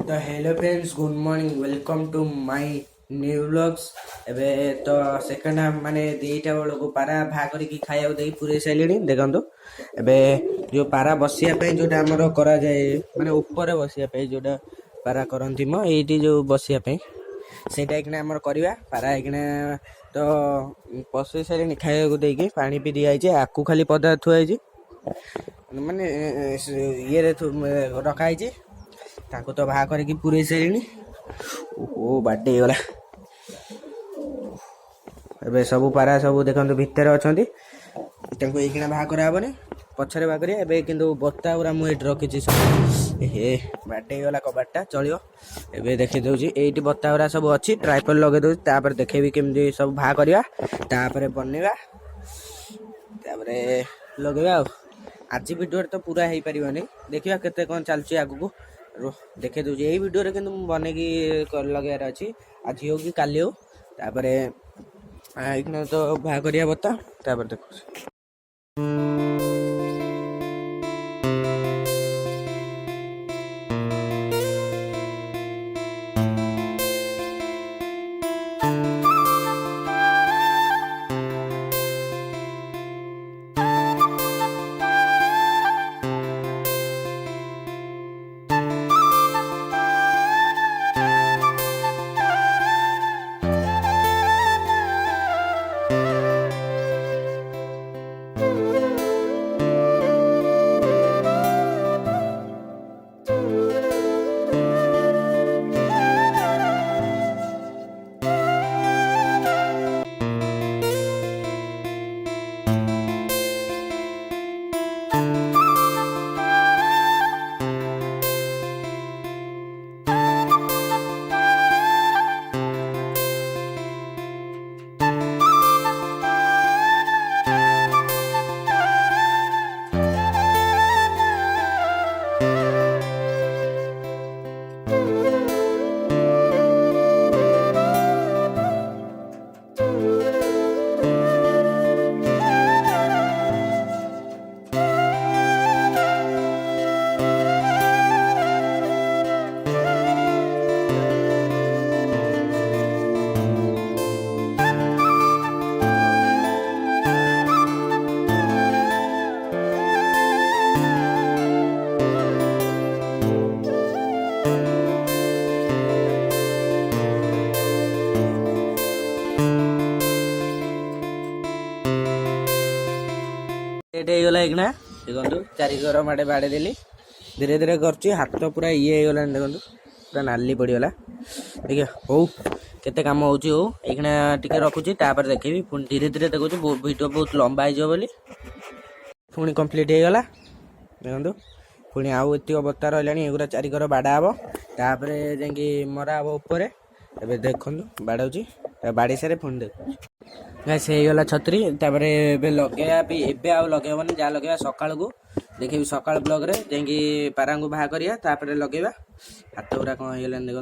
तो hello friends good morning welcome to my new vlogs. एबे तो सेकंड हाफ माने दीटा बेलू पारा भाग करके खाया दे पूरे सारे देखो। एबे जो पारा बसिया जोटा आमर करा जाए माने ऊपर बसिया जोटा पारा करती मो ये जो बसिया सेटा एक आमर करवा पारा एक तो पशु सारे खाया देकी पानी पी दिखाई आकू खाली पदा थुआई माने ये रखाई ताको तो बाहा करके पूरे सारे ओ बाटे गला। एबे सब पारा सब देखो भितर अच्छा ये बाहा कराबनी पछरे बाहा करिया एबे किंतु बत्ता गुरा मुझे रखी सब हे बाटे गला कबाटा चलो। एबे देखी दूसरी ये बत्ता गुरा सब अच्छी ट्राइपल लगे दूसरी तापर देखेबी केमती सब बाहा करवा तापर बनवा तापर लगेगा। आज वीडियो तो पूरा हो पारिबनी देखिया केते कौन चलची आगु देखे दूसरी यही वीडियो रे किंतु बनेगी लगार अच्छी आज हो कि काली हो तापर तो बाहा करिया बता तापर देखो। गला एक देखो चारि घर माड़े बाड़े देली धीरे धीरे कर हाथ पूरा ये गला देखो पूरा नाली पड़गला ठीक है। हो केते काम हो एक रखुची देखी पुणी धीरे धीरे देखो वीडियो बहुत लंबा हो पुणी कंप्लीट हो गला देखो पुणी आउ एत बत्ता रहा एगुरा चारि घर बाड़ा हम तापर जा मरा हम उपर ए देखो बाड़ाऊँगी बाड़ी सारे पुणी देखो से गला छतरी तापर लगे एबे आउ लगेबनी जहाँ लगे सकाल को देखी सकाल ब्लॉग रे जाकि पारा को बाहा करा लगेगा हाथ गुरा कौन हो देखो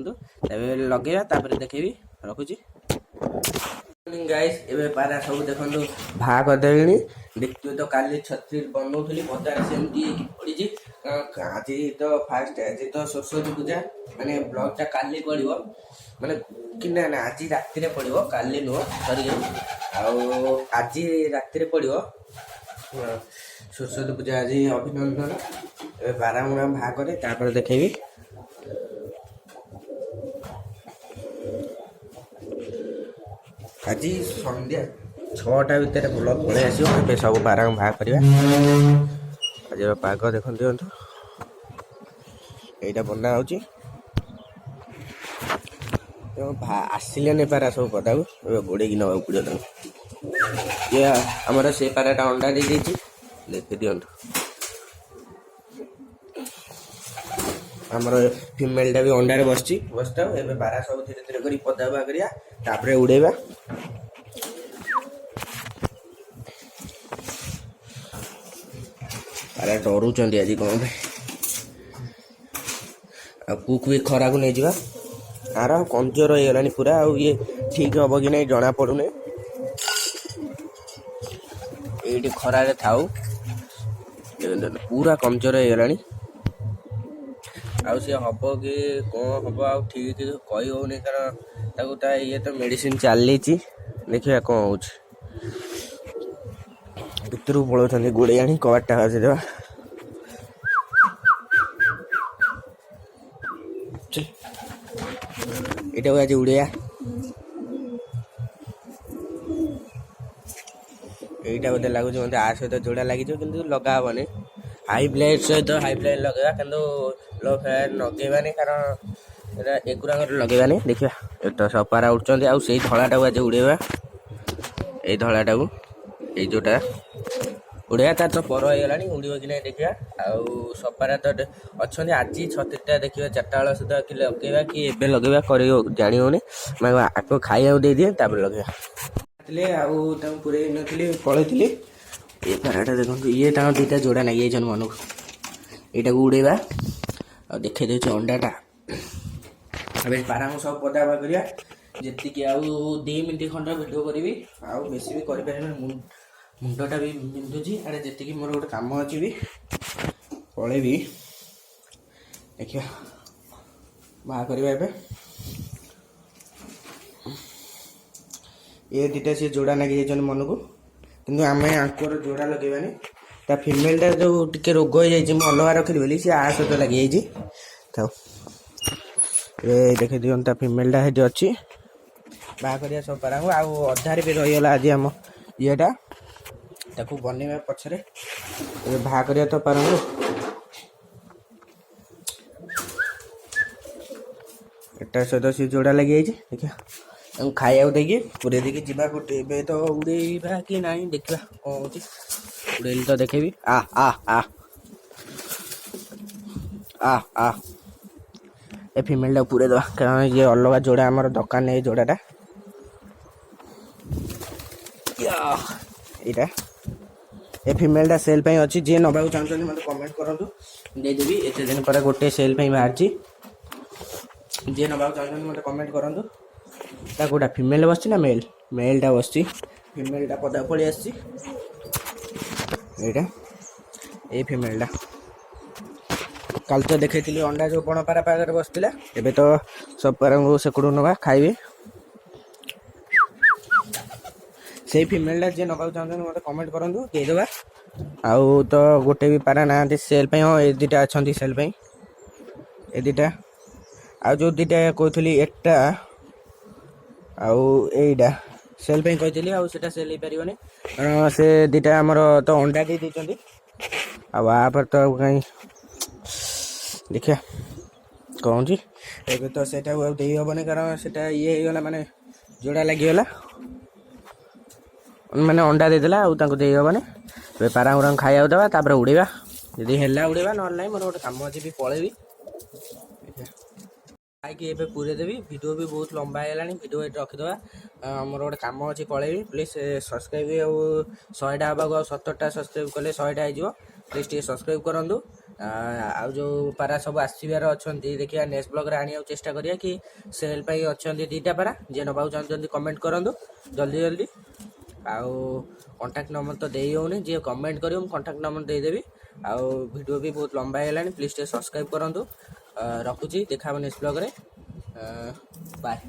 लगे देखेबी रखुची गाइस एबे पारा सब देखो बाहा करदे देखते तो काली छतरी बनौली पदार सेमती पड़ी आज तो फास्ट आज तो सरस्वती पूजा माने ब्लॉग टा काली पड़ो माने कि ना आज राति पड़ो काली नुह सरी आज राति पड़ो सरस्वती पूजा आज अभिनंदन पारा मुड़ा बाहा करे देखेबी आज संध्या 6टा भितर ब्लॉग पड़े आस सब पारा बाहा करवा आज पाग देख दिंतु यहीटा बना आसिले पारा सब पदा को गोड़े की नवा पड़ो ये आमर से पाराटा अंडा दे देखी दिंतु आमर फिमेलटा भी अंडारे बसता ए पारा सब धीरे धीरे कर पदा बाहा करा उड़ेबा पारा डरुंच आज कौन कुक भी खरा को नहीं जावा आर कमजोर हो गलानी पूरा ये ठीक हम कि नहीं जना पड़ूने ये खरारे थाऊ पूरा कमजोर हो गलानी ଆଉ ସିଏ ହେବ କି କ'ଣ ହେବ ଆଉ ଠିକ୍ କହି ହେଉନି, କାରଣ ତାକୁ ତା ଇଏ ତ ମେଡ଼ିସିନ୍ ଚାଲିଛି, ଦେଖିବା କ'ଣ ହେଉଛି। ଭିତରକୁ ପଳାଉଛନ୍ତି, ଗୋଡ଼େଇ ଆଣି କବାଟଟା ବାଜିଦେବା। ଏଇଟାକୁ ଆଜି ଉଡ଼େଇବା। ଏଇଟା ବୋଧେ ଲାଗୁଛି ମୋତେ ଆ ସହିତ ଯୋଡ଼ା ଲାଗିଯିବ, କିନ୍ତୁ ଲଗା ହେବନି। ହାଇ ବ୍ଲେଡ୍ ସହିତ ହାଇ ବ୍ଲେଡ୍ ଲଗେଇବା, କିନ୍ତୁ ଲୋ ଫ୍ଲେୟାର୍ ଲଗେଇବାନି, କାରଣ ଏଇଟା ଏଗୁଡ଼ାକରେ ଲଗେଇବାନି। ଦେଖିବା ଏତ ସପାରା ଉଠୁଛନ୍ତି, ଆଉ ସେଇ ଧଳାଟାକୁ ଆଜି ଉଡ଼େଇବା। ଏଇ ଧଳାଟାକୁ, ଏଇ ଯେଉଁଟା ଉଡ଼େଇବା, ତାର ତ ପର ହେଇଗଲାଣି, ଉଡ଼ିବ କି ନାହିଁ ଦେଖିବା। ଆଉ ସପାରା ତ ଅଛନ୍ତି, ଆଜି 36ଟା ଦେଖିବା। 4ଟା ବେଳ ସୁଦ୍ଧା କି ଲଗେଇବା କି ଏବେ ଲଗେଇବା କରି ଜାଣି ହେଉନି। ଆକୁ ଖାଇବାକୁ ଦେଇଦିଏ, ତାପରେ ଲଗେଇବା। ଆଉ ତାଙ୍କୁ ପୁରେଇ ନଥିଲି, ପଳେଇଥିଲି। ଏ ପାରାଟା ଦେଖନ୍ତୁ, ଇଏ ତାଙ୍କ ଦୁଇଟା ଯୋଡ଼ା ଲାଗିଯାଇଛନ୍ତି ମନକୁ। ଏଇଟାକୁ ଉଡ଼େଇବା ଆଉ ଦେଖେଇ ଦେଉଛି ଅଣ୍ଡାଟା। ଏବେ ପାରାଙ୍କୁ ସବୁ ପଦାବା କରିବା। ଯେତିକି ଆଉ 2 ମିନିଟ୍ ଖଣ୍ଡେ ଭିଡ଼ିଓ କରିବି, ଆଉ ବେଶୀ ବି କରିପାରିବିନି, ମୁଣ୍ଡଟା ବି ବିନ୍ଧୁଛି। ଆରେ ଯେତିକି ମୋର ଗୋଟେ କାମ ଅଛି ବି ପଳେଇବି। ଦେଖିବା ବାହା କରିବା ଏବେ। ଏ ଦୁଇଟା ସିଏ ଯୋଡ଼ା ଲାଗି ଯାଇଛନ୍ତି ମନକୁ, କିନ୍ତୁ ଆମେ ଆଙ୍କର ଯୋଡ଼ା ଲଗେଇବାନି। ତା ଫିମେଲଟା ଯେଉଁ ଟିକେ ରୋଗ ହେଇଯାଇଛି, ମୁଁ ଅଲଗା ରଖିଲି ବୋଲି ସିଏ ଆ ସହିତ ଲାଗିଯାଇଛି। ଥାଉ, ଏ ଦେଖି ଦିଅନ୍ତୁ, ତା ଫିମେଲଟା ସେଠି ଅଛି। ବାହା କରିବା ସବୁ ପାରାଙ୍କୁ। ଆଉ ଅଧାରେ ବି ରହିଗଲା ଆଜି ଆମ ଇଏଟା, ତାକୁ ବନେଇବା ପଛରେ। ଏବେ ବାହା କରିବା ତ ପାରାଙ୍କୁ। ଏଟା ସହିତ ସିଏ ଯୋଡ଼ା ଲାଗିଯାଇଛି। ଦେଖିବା ତାଙ୍କୁ ଖାଇବାକୁ ଦେଇକି ପୁରେଇ ଦେଇକି ଯିବା ଗୋଟେ। ଏବେ ତ ଉଡ଼େଇବା କି ନାହିଁ ଦେଖିବା କ'ଣ ହେଉଛି। ଉଡ଼େଇଲି ତ ଦେଖେଇବି। ଆ ଆ ଆ ଆ ଆ ଏ ଫିମେଲଟାକୁ ପୁରେଇ ଦେବା, କାରଣ ଇଏ ଅଲଗା ଯୋଡ଼ା ଆମର ଦରକାର ନାହିଁ। ଏ ଯୋଡ଼ାଟା ଏଇଟା ଏ ଫିମେଲଟା ସେଲ୍ ପାଇଁ ଅଛି। ଯିଏ ନେବାକୁ ଚାହୁଁଛନ୍ତି ମୋତେ କମେଣ୍ଟ କରନ୍ତୁ, ଦେଇଦେବି। ଏତେ ଦିନ ପରେ ଗୋଟେ ସେଲ୍ ପାଇଁ ବାହାରିଛି। ଯିଏ ନେବାକୁ ଚାହୁଁଛନ୍ତି ମୋତେ କମେଣ୍ଟ କରନ୍ତୁ। ତା କେଉଁଟା ଫିମେଲ ବସିଛି ନା ମେଲ୍? ମେଲ୍ଟା ବସିଛି, ଫିମେଲଟା ପଦାକୁ ପଳେଇ ଆସିଛି। ଏଇଟା ଏଇ ଫିମେଲଟା କାଲି ତ ଦେଖେଇଥିଲି ଅଣ୍ଡା ଯେଉଁ ବଣପାରା ପାଖରେ ବସିଥିଲା। ଏବେ ତ ସବୁ ପାରାଙ୍କୁ ସେକୁଡ଼ୁ ନେବା, ଖାଇବେ। ସେଇ ଫିମେଲଟା ଯିଏ ନେବାକୁ ଚାହୁଁଛନ୍ତି ମୋତେ କମେଣ୍ଟ କରନ୍ତୁ, ଦେଇଦେବା। ଆଉ ତ ଗୋଟେ ବି ପାରା ନାହାନ୍ତି ସେଲ୍ ପାଇଁ। ହଁ, ଏ ଦୁଇଟା ଅଛନ୍ତି ସେଲ୍ ପାଇଁ, ଏ ଦୁଇଟା। ଆଉ ଯେଉଁ ଦୁଇଟା କହୁଥିଲି, ଏଟା ଆଉ ଏଇଟା ସେଲ୍ ପାଇଁ କହିଥିଲି। ଆଉ ସେଇଟା ସେଲ୍ ହେଇପାରିବନି, କାରଣ ସେ ଦୁଇଟା ଆମର ତ ଅଣ୍ଡା ଦେଇ ଦେଇଛନ୍ତି। ଆଉ ଆପରେ ତ କାହିଁ ଦେଖିବା କ'ଣ ହେଉଛି। ଏବେ ତ ସେଇଟାକୁ ଆଉ ଦେଇ ହେବନି, କାରଣ ସେଇଟା ଇଏ ହେଇଗଲା, ମାନେ ଯୋଡ଼ା ଲାଗିଗଲା, ମାନେ ଅଣ୍ଡା ଦେଇଦେଲା। ଆଉ ତାଙ୍କୁ ଦେଇ ହେବନି। ଏବେ ପାରାଙ୍କୁ ଖାଇବାକୁ ଦେବା, ତାପରେ ଉଡ଼େଇବା। ଯଦି ହେଲା ଉଡ଼େଇବା, ନହେଲେ ନାହିଁ। ମୋର ଗୋଟେ କାମ ଅଛି ବି, ପଳେଇବି। ଖାଇକି ଏବେ ପୁରେଇ ଦେବି। ଭିଡ଼ିଓ ବି ବହୁତ ଲମ୍ବା ହେଇଗଲାଣି, ଭିଡ଼ିଓ ଏଠି ରଖିଦେବା। ମୋର ଗୋଟେ କାମ ଅଛି, ପଳେଇବି। ପ୍ଲିଜ୍ ସବସ୍କ୍ରାଇବ୍, ଆଉ 100ଟା ହେବାକୁ ଆଉ 70ଟା ସବସ୍କ୍ରାଇବ୍ କଲେ 100ଟା ହେଇଯିବ। ପ୍ଲିଜ୍ ଟିକେ ସବସ୍କ୍ରାଇବ୍ କରନ୍ତୁ। ଆଉ ଯେଉଁ ପାରା ସବୁ ଆସିବାର ଅଛନ୍ତି, ଦେଖିବା ନେକ୍ସଟ ବ୍ଲଗ୍ରେ ଆଣିବାକୁ ଚେଷ୍ଟା କରିବା। କି ସେଲ୍ ପାଇଁ ଅଛନ୍ତି 2ଟା ପାରା, ଯିଏ ନେବାକୁ ଚାହୁଁଛନ୍ତି କମେଣ୍ଟ କରନ୍ତୁ ଜଲ୍ଦି ଜଲ୍ଦି। ଆଉ କଣ୍ଟାକ୍ଟ ନମ୍ବର ତ ଦେଇ ହେଉନି, ଯିଏ କମେଣ୍ଟ କରିବ ମୁଁ କଣ୍ଟାକ୍ଟ ନମ୍ବର ଦେଇଦେବି। ଆଉ ଭିଡ଼ିଓ ବି ବହୁତ ଲମ୍ବା ହେଇଗଲାଣି, ପ୍ଲିଜ୍ ଟିକେ ସବସ୍କ୍ରାଇବ୍ କରନ୍ତୁ। ରଖୁଛି, ଦେଖା ହେବ ନେକ୍ସଟ ବ୍ଲଗ୍ରେ। ବାଏ।